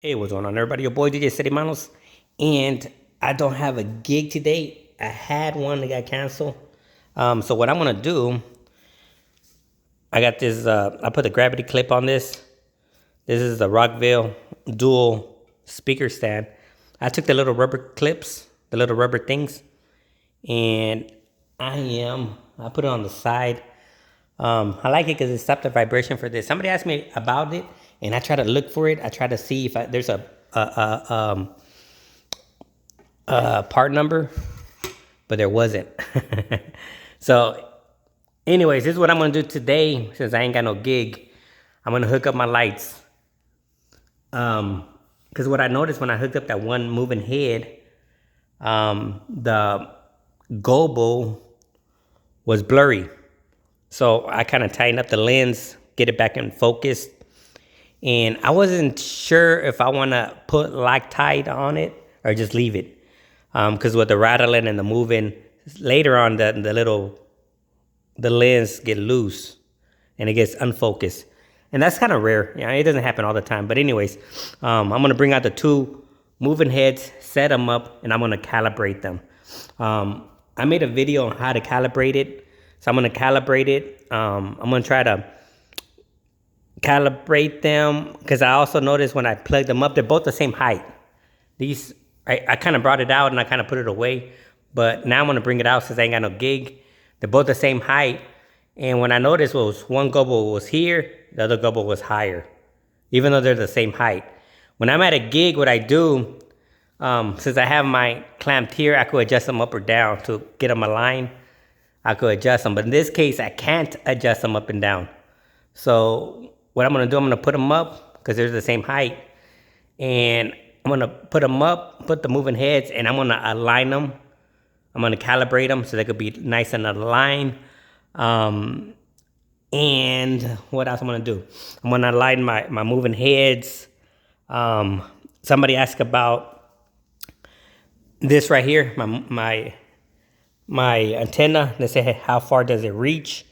Hey, what's going on, everybody? Your boy DJ City Manos, and I don't have a gig today. I had one that got canceled. So what I'm gonna do, I got this. I put the gravity clip on this. This is the Rockville dual speaker stand. I took the little rubber clips, the little rubber things, and I put it on the side. I like it because it stopped the vibration for this. Somebody asked me about it, and I try to look for it. I try to see if there's a part number, but there wasn't. So, anyways, this is what I'm gonna do today since I ain't got no gig. I'm gonna hook up my lights. Because what I noticed when I hooked up that one moving head, the gobo was blurry. So I kind of tightened up the lens, get it back in focus. And I wasn't sure if I want to put Loctite on it or just leave it. Because with the rattling and the moving, later on the lens get loose and it gets unfocused. And that's kind of rare. Yeah, it doesn't happen all the time. But anyways, I'm going to bring out the two moving heads, set them up, and I'm going to calibrate them. I made a video on how to calibrate it. So I'm going to calibrate it. I'm going to try to calibrate them because I also noticed when I plug them up, they're both the same height. These, I kind of brought it out and I kind of put it away. But now I'm going to bring it out since I ain't got no gig. They're both the same height. And when I noticed was one gobble was here, the other gobble was higher, even though they're the same height. When I'm at a gig, what I do, since I have my clamped here, I could adjust them up or down to get them aligned. I could adjust them, but in this case, I can't adjust them up and down. So what I'm gonna do, I'm gonna put them up because they're the same height, and I'm gonna put them up, put the moving heads, and I'm gonna align them. I'm gonna calibrate them so they could be nice and aligned. And what else I'm gonna do? I'm gonna align my moving heads. Somebody asked about this right here, my antenna. They say, hey, how far does it reach?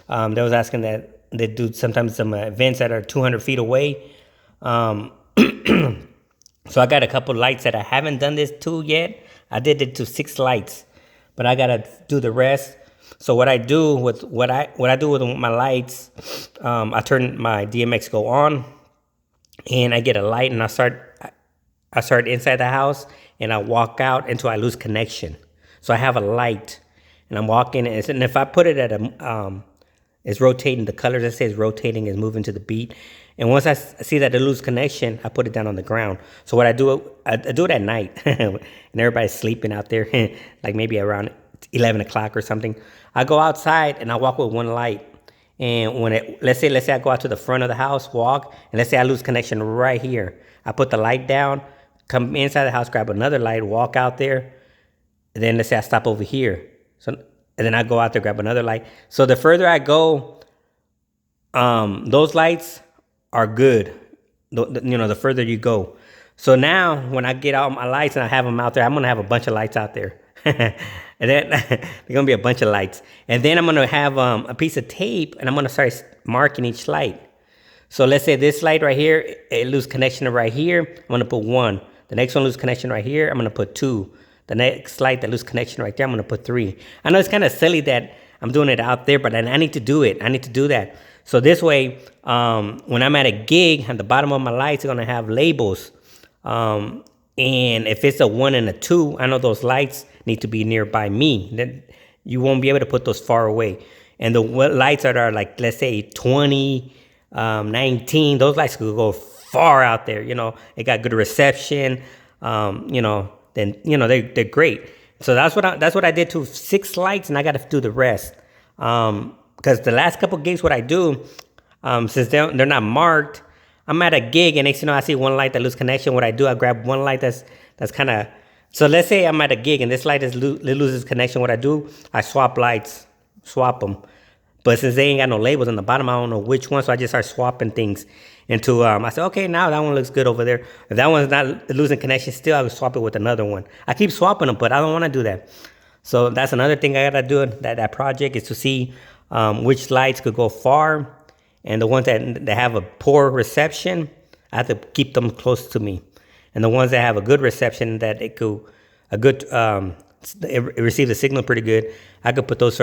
They was asking that they do sometimes some events that are 200 feet away. So I got a couple lights that I haven't done this to yet. I did it to 6 lights, but I gotta do the rest. So what I do with what I do with my lights, I turn my DMX Go on, and I get a light, and I start inside the house, and I walk out until I lose connection. So I have a light, and I'm walking, and if I put it at it's rotating. The color that says rotating is moving to the beat. And once I see that it lose connection, I put it down on the ground. So what I do it at night, and everybody's sleeping out there, like maybe around 11 o'clock or something. I go outside and I walk with one light. And when let's say I go out to the front of the house, walk, and let's say I lose connection right here. I put the light down, come inside the house, grab another light, walk out there. And then let's say I stop over here. And then I go out there, grab another light. So the further I go, those lights are good. The further you go. So now when I get out my lights and I have them out there, I'm gonna have a bunch of lights out there. And then there's gonna be a bunch of lights. And then I'm gonna have a piece of tape, and I'm gonna start marking each light. So let's say this light right here, it lose connection right here. I'm gonna put 1. The next one lose connection right here. I'm gonna put 2. The next light that lose connection right there, I'm gonna put 3. I know it's kind of silly that I'm doing it out there, but I need to do it. I need to do that. So this way, when I'm at a gig, at the bottom of my lights are gonna have labels. And if it's a 1 and a 2, I know those lights need to be nearby me. Then you won't be able to put those far away. And the lights that are like, let's say 20, 19, those lights could go far out there. It got good reception. Then they're great. So that's what I did to 6 lights, and I got to do the rest. Because the last couple gigs, what I do, since they're not marked, I'm at a gig, and next thing you know, I see one light that lose connection. What I do, I grab one light that's kind of. So let's say I'm at a gig and this light loses connection. What I do, I swap lights, swap them. But since they ain't got no labels on the bottom, I don't know which one, so I just start swapping things into, I said, okay, now that one looks good over there. If that one's not losing connection still, I would swap it with another one. I keep swapping them, but I don't want to do that. So that's another thing I got to do, that project, is to see which lights could go far, and the ones that have a poor reception, I have to keep them close to me. And the ones that have a good reception, that it could, a good, it receives the signal pretty good, I could put those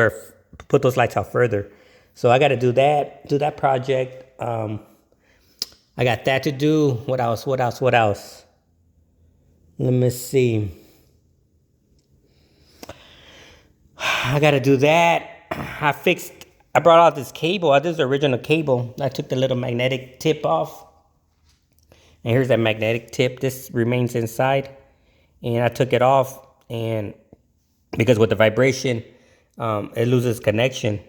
lights out further. So I got to do that project. I got that to do. What else? Let me see. I got to do that. I brought out this cable. This is the original cable. I took the little magnetic tip off. And here's that magnetic tip. This remains inside. And I took it off. And because with the vibration, it loses connection.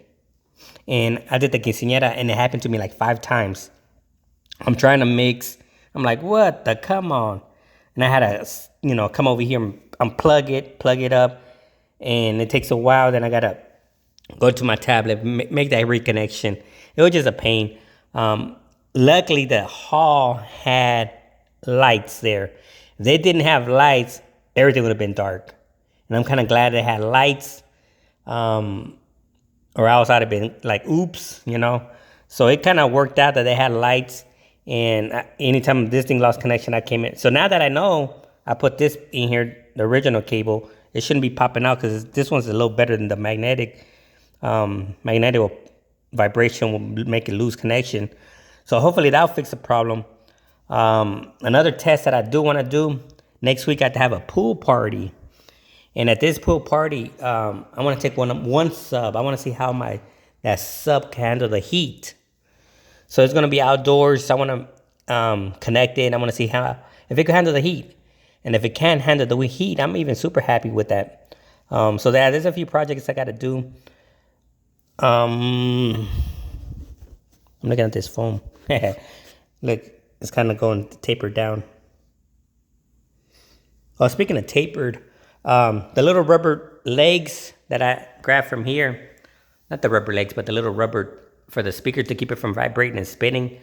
And I did the quinceañera, and it happened to me like 5 times. I'm trying to mix. I'm like, what the, come on. And I had to, come over here and unplug it, plug it up. And it takes a while. Then I got to go to my tablet, make that reconnection. It was just a pain. Luckily, the hall had lights there. If they didn't have lights, everything would have been dark. And I'm kind of glad they had lights. Or else I'd have been like, oops, So it kind of worked out that they had lights. And anytime this thing lost connection, I came in. So now that I know, I put this in here, the original cable. It shouldn't be popping out because this one's a little better than the magnetic. Magnetic vibration will make it lose connection. So hopefully that'll fix the problem. Another test that I do want to do, next week I have to have a pool party. And at this pool party, I want to take one sub. I want to see how that sub can handle the heat. So it's going to be outdoors. So I want to connect it. I want to see if it can handle the heat. And if it can handle the heat, I'm even super happy with that. So there's a few projects I got to do. I'm looking at this foam. Look, it's kind of going tapered down. Oh, speaking of tapered, the little rubber legs that I grabbed from here, not the rubber legs, but the little rubber for the speaker to keep it from vibrating and spinning.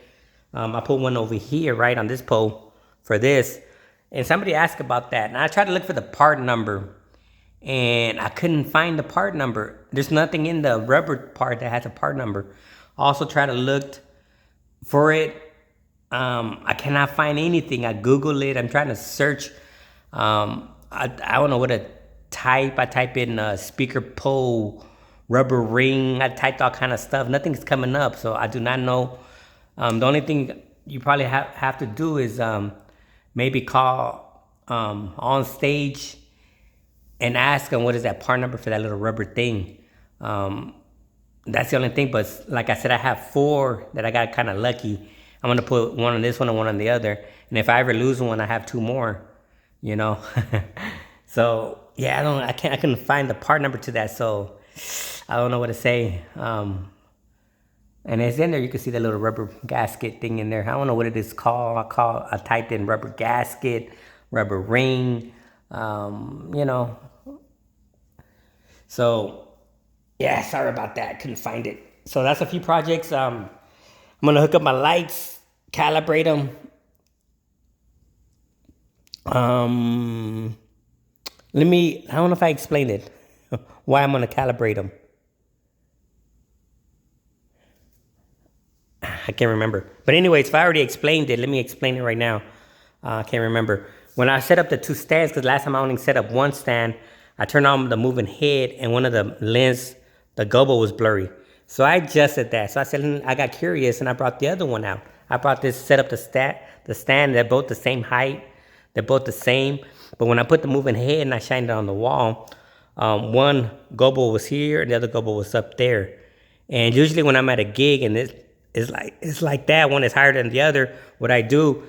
I put one over here, right on this pole for this. And somebody asked about that. And I tried to look for the part number. And I couldn't find the part number. There's nothing in the rubber part that has a part number. I also tried to look for it. I cannot find anything. I Googled it. I'm trying to search. I don't know what to type. I type in speaker pole, rubber ring. I typed all kind of stuff. Nothing's coming up. So I do not know. The only thing you probably have to do is maybe call on stage and ask them what is that part number for that little rubber thing. That's the only thing. But like I said, I have 4 that I got kind of lucky. I'm going to put one on this one and one on the other. And if I ever lose one, I have 2 more, So yeah, I couldn't find the part number to that. So I don't know what to say. And it's in there. You can see the little rubber gasket thing in there. I don't know what it is called. I typed in rubber gasket, rubber ring, So yeah, sorry about that. Couldn't find it. So that's a few projects. I'm going to hook up my lights, calibrate them. I don't know if I explained it, why I'm going to calibrate them. I can't remember. But anyways, if I already explained it, let me explain it right now. I can't remember. When I set up the 2 stands, because last time I only set up 1 stand, I turned on the moving head and one of the lens, the gobo was blurry. So I adjusted that. So I said, I got curious and I brought the other one out. I brought this, set up the stand. They're both the same height. They're both the same. But when I put the moving head and I shined it on the wall, one gobo was here and the other gobo was up there. And usually when I'm at a gig and it's like that, one is higher than the other, what I do,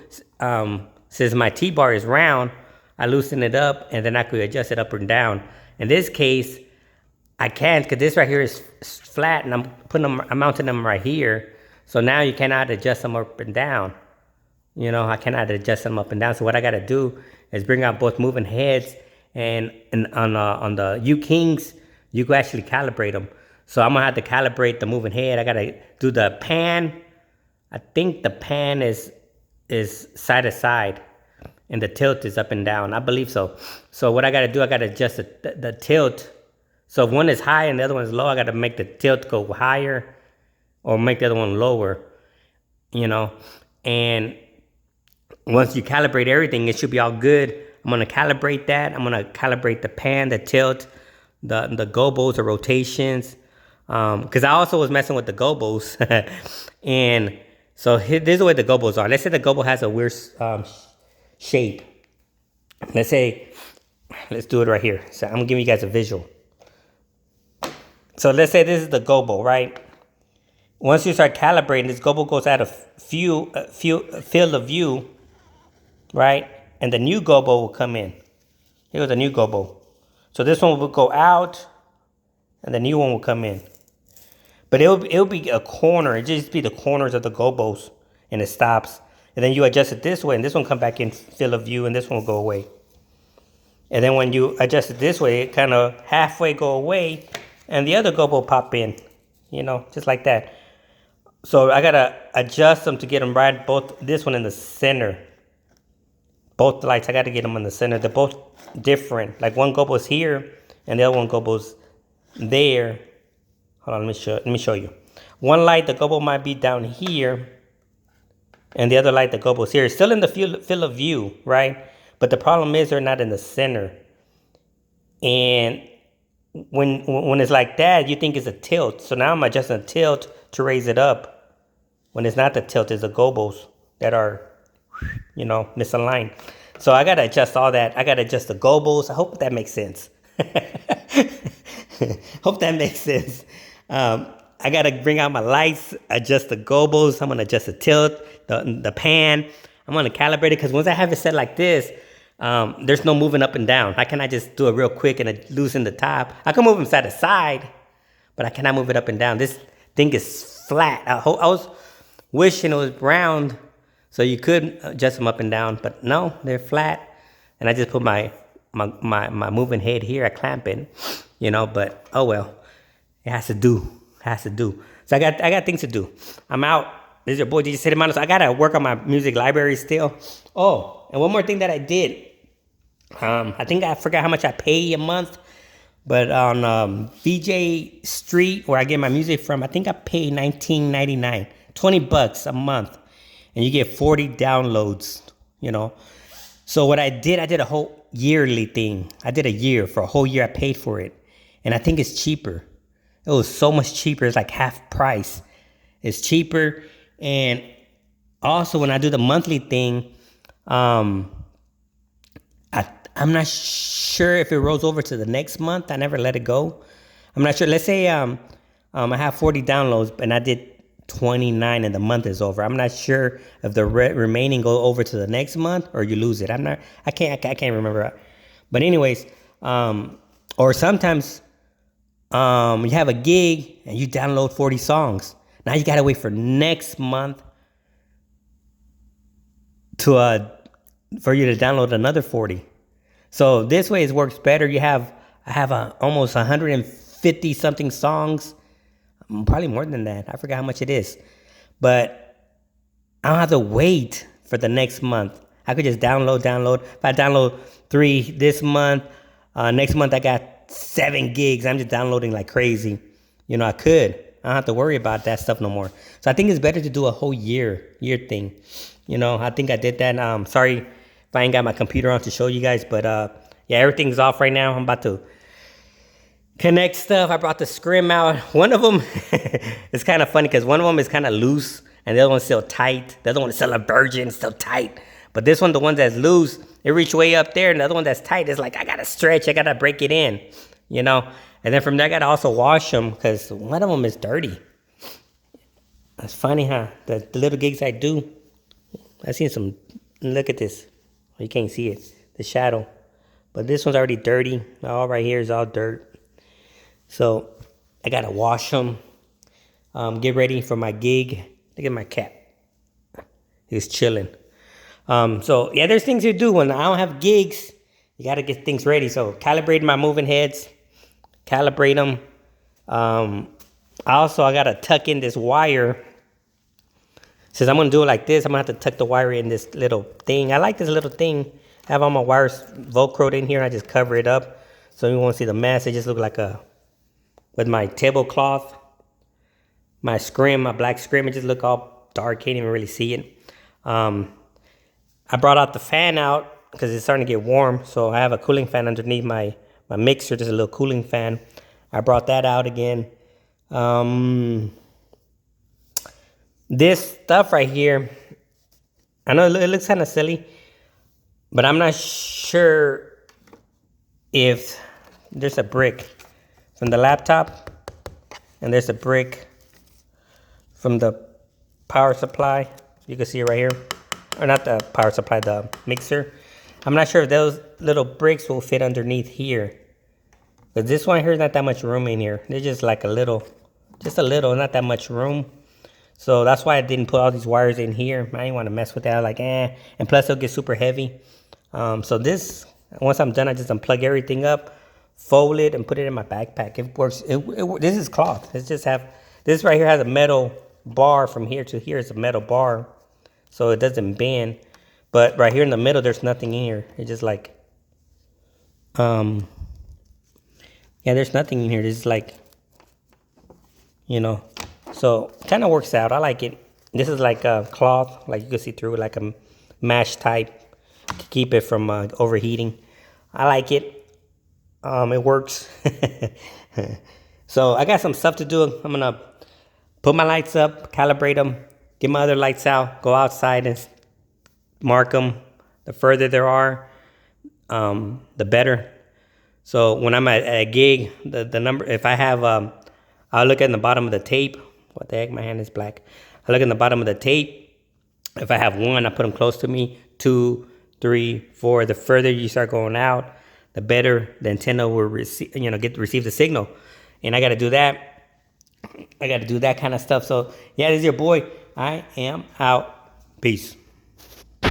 since my T-bar is round, I loosen it up and then I could adjust it up and down. In this case, I can't because this right here is flat and I'm mounting them right here. So now you cannot adjust them up and down. I cannot adjust them up and down. So what I got to do is bring out both moving heads and on the U-Kings, you can actually calibrate them. So I'm going to have to calibrate the moving head. I got to do the pan. I think the pan is side to side and the tilt is up and down. I believe so. So what I got to do, I got to adjust the tilt. So if one is high and the other one is low, I got to make the tilt go higher or make the other one lower, And Once you calibrate everything, it should be all good. I'm gonna calibrate that. I'm gonna calibrate the pan, the tilt, the gobos, the rotations. Because I also was messing with the gobos, and so this is the way the gobos are. Let's say the gobo has a weird shape. Let's say, let's do it right here. So I'm giving you guys a visual. So let's say this is the gobo, right? Once you start calibrating, this gobo goes out of field of view, right? And the new gobo will come in. Here's the new gobo. So this one will go out, and the new one will come in. But it'll be a corner. It just be the corners of the gobos, and it stops. And then you adjust it this way, and this one come back in field of view, and this one will go away. And then when you adjust it this way, it kind of halfway go away, and the other gobo pop in, just like that. So I gotta adjust them to get them right. Both this one in the center. Both lights, I gotta get them in the center. They're both different. Like one gobo's here, and the other one gobo's there. Hold on, let me show you. One light, the gobo might be down here, and the other light, the gobo's here. It's still in the field of view, right? But the problem is they're not in the center. And when it's like that, you think it's a tilt. So now I'm adjusting the tilt to raise it up. When it's not the tilt, it's the gobos that are, misaligned. So I gotta adjust all that. I gotta adjust the gobos. I hope that makes sense. Hope that makes sense. I gotta bring out my lights, adjust the gobos. I'm gonna adjust the tilt, the pan. I'm gonna calibrate it because once I have it set like this, there's no moving up and down. How can I just do it real quick and loosen the top? I can move them side to side, but I cannot move it up and down. This thing is flat. I was wishing it was round so you could adjust them up and down, but no, they're flat. And I just put my moving head here. I clamp it, but oh well. It has to do. So I got things to do. I'm out. This is your boy DJ City Manos. I gotta work on my music library still. Oh, and one more thing that I did. I think I forgot how much I pay a month, but on VJ Street, where I get my music from, I think I pay $19.99, $20 a month, and you get 40 downloads. So what I did a whole yearly thing. I did a year. For a whole year, I paid for it, and I think it's cheaper. It was so much cheaper. It's like half price. It's cheaper, and also when I do the monthly thing, I'm not sure if it rolls over to the next month. I never let it go. I'm not sure. Let's say I have 40 downloads and I did 29 and the month is over. I'm not sure if the remaining go over to the next month or you lose it. I can't remember. But anyways, or sometimes you have a gig and you download 40 songs. Now you gotta wait for next month for you to download another 40. So this way it works better. I have almost 150 something songs, probably more than that. I forgot how much it is, but I don't have to wait for the next month. I could just download. If I download 3 this month, next month I got 7 gigs. I'm just downloading like crazy. I could. I don't have to worry about that stuff no more. So I think it's better to do a whole year thing. I think I did that. Sorry if I ain't got my computer on to show you guys, but yeah, everything's off right now. I'm about to connect stuff. I brought the scrim out. One of them, it's kind of funny because one of them is kind of loose and the other one's still tight. The other one is still a virgin, still tight. But this one, the one that's loose, it reached way up there, and the other one that's tight is like, I gotta stretch, I gotta break it in, And then from there, I gotta also wash them because one of them is dirty. That's funny, huh? The little gigs I do, I seen some. Look at this. You can't see it, the shadow. But this one's already dirty. All right here is all dirt. So I gotta wash them. Get ready for my gig. Look at my cat. He's chilling. So yeah, there's things to do when I don't have gigs. You gotta get things ready. So calibrate my moving heads. Calibrate them. I gotta tuck in this wire. Since I'm gonna do it like this, I'm gonna have to tuck the wire in this little thing. I like this little thing. I have all my wires Velcroed in here, and I just cover it up so you won't see the mess. It just look like with my tablecloth, my scrim, my black scrim, it just look all dark. Can't even really see it. I brought out the fan out because it's starting to get warm. So I have a cooling fan underneath my mixer. Just a little cooling fan. I brought that out again. This stuff right here, I know it looks kind of silly, but I'm not sure if there's a brick from the laptop and there's a brick from the power supply. You can see it right here. Or not the power supply, the mixer. I'm not sure if those little bricks will fit underneath here. But this one here is not that much room in here. They're just like a little, not that much room. So that's why I didn't put all these wires in here. I didn't want to mess with that. Like, And plus it'll get super heavy. So this, once I'm done, I just unplug everything up, fold it, and put it in my backpack. It works. This is cloth. This right here has a metal bar. From here to here is a metal bar, so it doesn't bend. But right here in the middle, there's nothing in here. It's just like, yeah, there's nothing in here. It's like, so kind of works out. I like it. This is like a cloth, like you can see through, like a mesh type to keep it from overheating. I like it. It works. So I got some stuff to do. I'm gonna put my lights up, calibrate them, get my other lights out, go outside and mark them. The further there are, the better. So when I'm at a gig, the number, if I have, I'll look at the bottom of the tape. What the heck, my hand is black. I look in the bottom of the tape. If I have 1, I put them close to me. 2, 3, 4. The further you start going out, the better the antenna will receive, receive the signal. And I got to do that. I got to do that kind of stuff. So yeah, this is your boy. I am out. Peace.